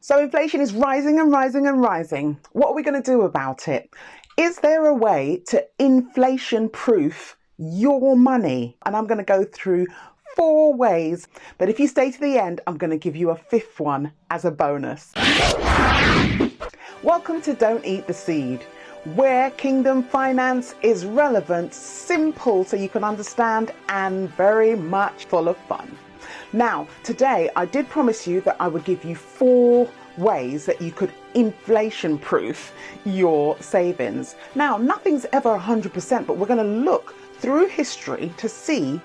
So inflation is rising and rising and rising. What are we going to do about it? Is there a way to inflation-proof your money? And I'm going to go through 4 ways, but if you stay to the end, I'm going to give you a 5th one as a bonus. Welcome to Don't Eat the Seed, where Kingdom Finance is relevant, simple so you can understand, and very much full of fun. Now, today I did promise you that I would give you 4 ways that you could inflation-proof your savings. Now, nothing's ever 100%, but we're going to look through history to see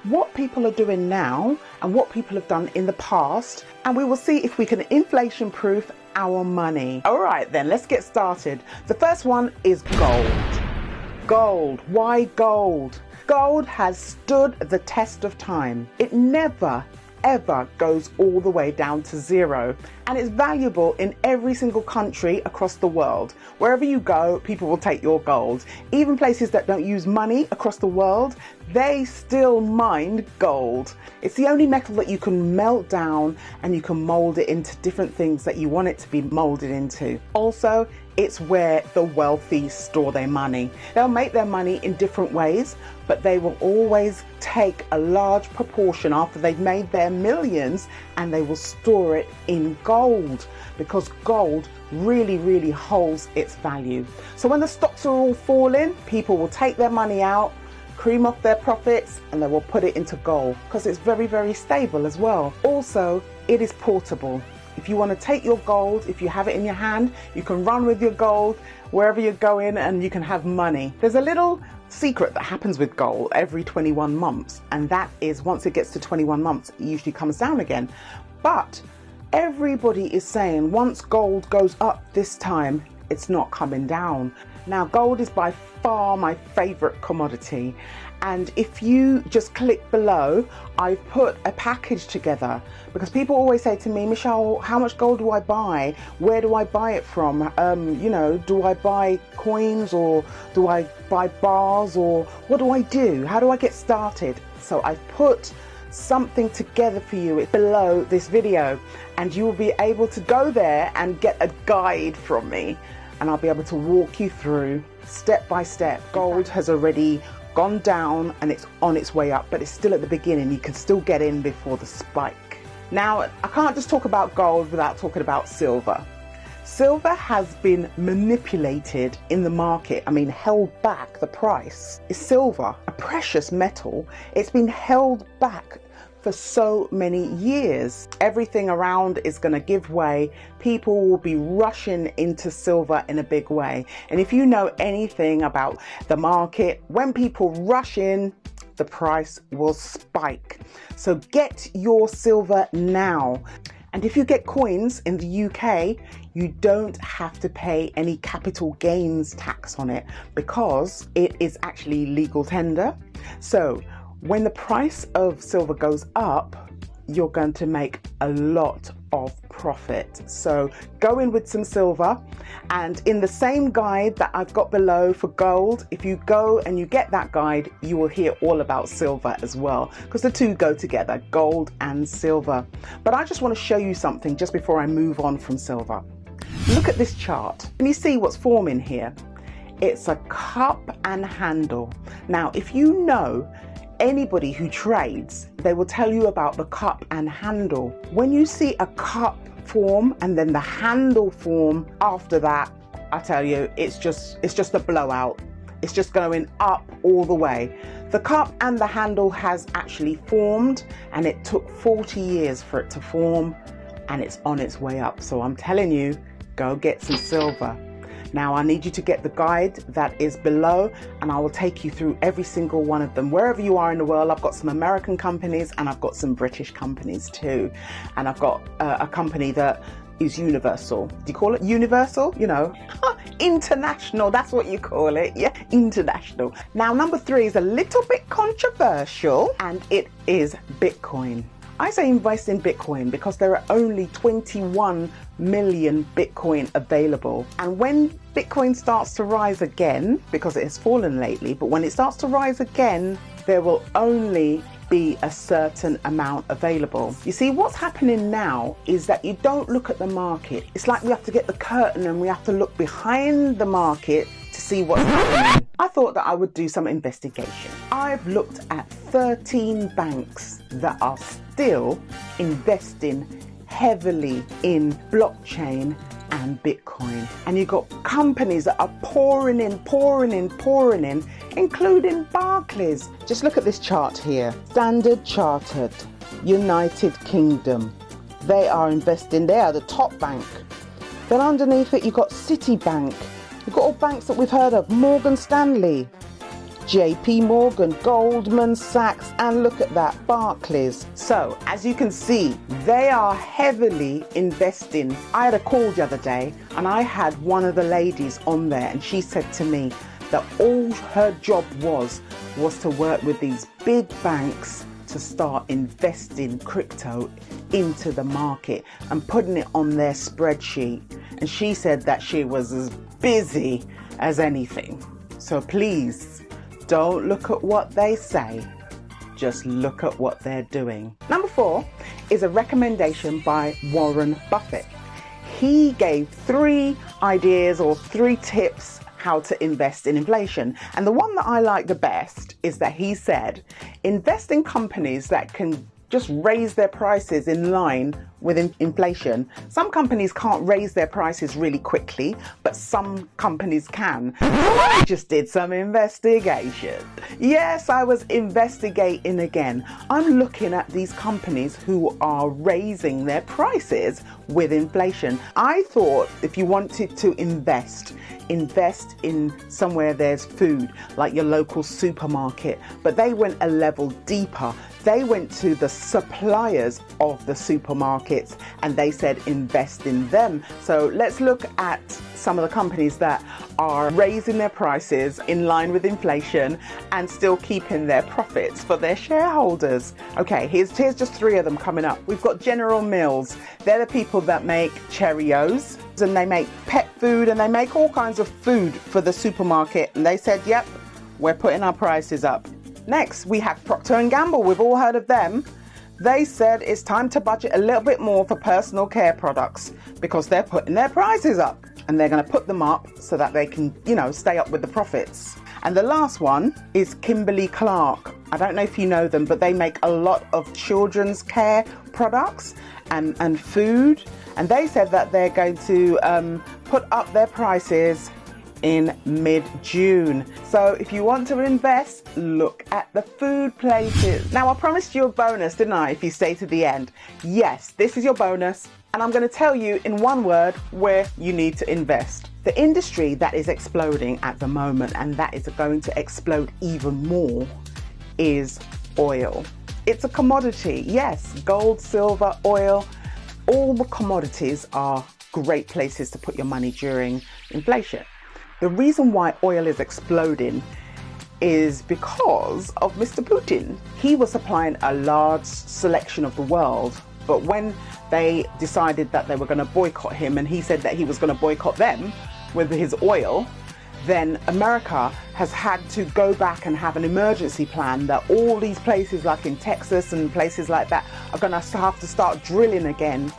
what people are doing now and what people have done in the past, and we will see if we can inflation-proof our money. All right, then let's get started. The first one is gold. Gold. Why gold? Gold has stood the test of time. It never, ever goes all the way down to 0, and it's valuable in every single country across the world. Wherever you go, people will take your gold. Even places that don't use money across the world, they still mine gold. It's the only metal that you can melt down and you can mold it into different things that you want it to be molded into. Also, it's where the wealthy store their money. They'll make their money in different ways, but they will always take a large proportion after they've made their millions and they will store it in gold, because gold really holds its value. So when the stocks are all falling, people will take their money out, cream off their profits, and they will put it into gold because it's very stable as well. Also, it is portable. If you want to take your gold, if you have it in your hand, you can run with your gold wherever you're going and you can have money. There's a little secret that happens with gold every 21 months, and that is once it gets to 21 months, it usually comes down again. But everybody is saying once gold goes up this time, it's not coming down. Now, gold is by far my favorite commodity. And if you just click below, I've put a package together, because people always say to me, Michelle, how much gold do I buy? Where do I buy it from? Do I buy coins, or do I buy bars, or what do I do? How do I get started? So I've put something together for you below this video, and you will be able to go there and get a guide from me, and I'll be able to walk you through step by step. Gold has already gone down and it's on its way up, but it's still at the beginning. You can still get in before the spike. Now, I can't just talk about gold without talking about silver. Silver has been manipulated in the market. I mean, held back. The price is silver, a precious metal. It's been held back for so many years. Everything around is going to give way. People will be rushing into silver in a big way. And if you know anything about the market, when people rush in, the price will spike. So get your silver now. And if you get coins in the UK, you don't have to pay any capital gains tax on it, because it is actually legal tender. So when the price of silver goes up, you're going to make a lot of profit. So go in with some silver, and in the same guide that I've got below for gold, if you go and you get that guide, you will hear all about silver as well, because the two go together, gold and silver. But I just want to show you something just before I move on from silver. Look at this chart. Can you see what's forming here? It's a cup and handle. Now, if you know anybody who trades, they will tell you about the cup and handle. When you see a cup form and then the handle form after that, I tell you, it's just a blowout. It's just going up all the way. The cup and the handle has actually formed, and it took 40 years for it to form, and it's on its way up. So I'm telling you, go get some silver. Now, I need you to get the guide that is below, and I will take you through every single one of them. Wherever you are in the world, I've got some American companies and I've got some British companies too. And I've got a company that is universal. Do you call it universal? You know, international, that's what you call it. Yeah, international. Now, number 3 is a little bit controversial, and it is Bitcoin. I say invest in Bitcoin because there are only 21 million Bitcoin available. And when Bitcoin starts to rise again, because it has fallen lately, but when it starts to rise again, there will only be a certain amount available. You see, what's happening now is that you don't look at the market. It's like we have to get the curtain and we have to look behind the market to see what's happening. I thought that I would do some investigation. I've looked at 13 banks that are still investing heavily in blockchain and Bitcoin. And you've got companies that are pouring in, including Barclays. Just look at this chart here. Standard Chartered, United Kingdom. They are investing, they are the top bank. Then underneath it, you've got Citibank. You've got all banks that we've heard of, Morgan Stanley, JP Morgan, Goldman Sachs, and look at that, Barclays. So as you can see, they are heavily investing. I had a call the other day and I had one of the ladies on there and she said to me that all her job was to work with these big banks to start investing crypto into the market and putting it on their spreadsheet. And she said that she was as busy as anything. So please, don't look at what they say, just look at what they're doing. Number 4 is a recommendation by Warren Buffett. He gave 3 ideas or 3 tips how to invest in inflation. And the one that I like the best is that he said, invest in companies that can just raise their prices in line with inflation. Some companies can't raise their prices really quickly, but some companies can. So I just did some investigation. Yes, I was investigating again. I'm looking at these companies who are raising their prices with inflation. I thought if you wanted to invest in somewhere there's food, like your local supermarket, but they went a level deeper. They went to the suppliers of the supermarkets and they said invest in them. So let's look at some of the companies that are raising their prices in line with inflation and still keeping their profits for their shareholders. Okay, here's just 3 of them coming up. We've got General Mills. They're the people that make Cheerios and they make pet food and they make all kinds of food for the supermarket. And they said, yep, we're putting our prices up. Next, we have Procter & Gamble. We've all heard of them. They said it's time to budget a little bit more for personal care products because they're putting their prices up and they're going to put them up so that they can, stay up with the profits. And the last one is Kimberly-Clark. I don't know if you know them, but they make a lot of children's care products and food. And they said that they're going to put up their prices in mid-June. So if you want to invest, look at the food places. Now, I promised you a bonus, didn't I, if you stay to the end? Yes, this is your bonus, and I'm going to tell you in one word where you need to invest. The industry that is exploding at the moment, and that is going to explode even more, is oil. It's a commodity. Yes, gold, silver, oil, all the commodities are great places to put your money during inflation. The reason why oil is exploding is because of Mr. Putin. He was supplying a large selection of the world, but when they decided that they were going to boycott him and he said that he was going to boycott them with his oil, then America has had to go back and have an emergency plan that all these places like in Texas and places like that are going to have to start drilling again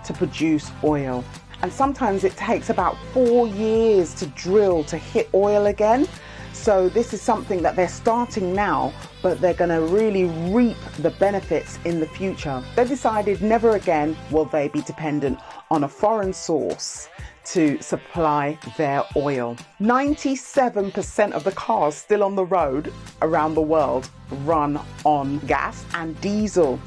to produce oil. And sometimes it takes about 4 years to drill to hit oil again. So this is something that they're starting now, but they're going to really reap the benefits in the future. They decided never again will they be dependent on a foreign source to supply their oil. 97% of the cars still on the road around the world run on gas and diesel.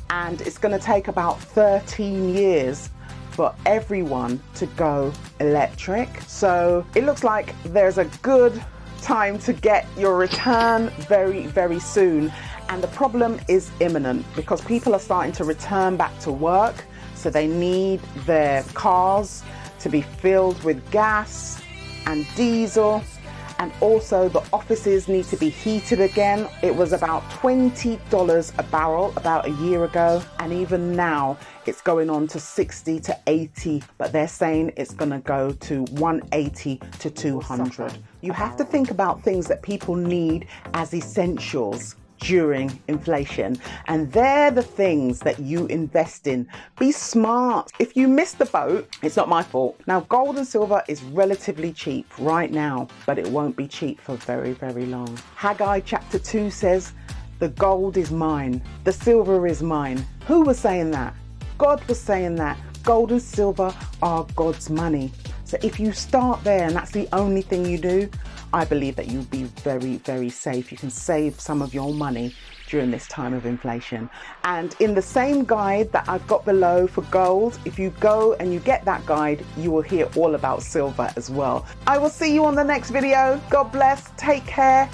And it's going to take about 13 years for everyone to go electric. So it looks like there's a good time to get your return very, very soon. And the problem is imminent because people are starting to return back to work. So they need their cars to be filled with gas and diesel. And also the offices need to be heated again. It was about $20 a barrel about a year ago. And even now it's going on to 60 to 80, but they're saying it's going to go to 180 to 200. You have to think about things that people need as essentials during inflation. And they're the things that you invest in. Be smart. If you miss the boat, it's not my fault. Now, gold and silver is relatively cheap right now, but it won't be cheap for very, very long. Haggai chapter 2 says, the gold is mine, the silver is mine. Who was saying that? God was saying that. Gold and silver are God's money. So if you start there and that's the only thing you do, I believe that you'll be very, very safe. You can save some of your money during this time of inflation. And in the same guide that I've got below for gold, if you go and you get that guide, you will hear all about silver as well. I will see you on the next video. God bless. Take care.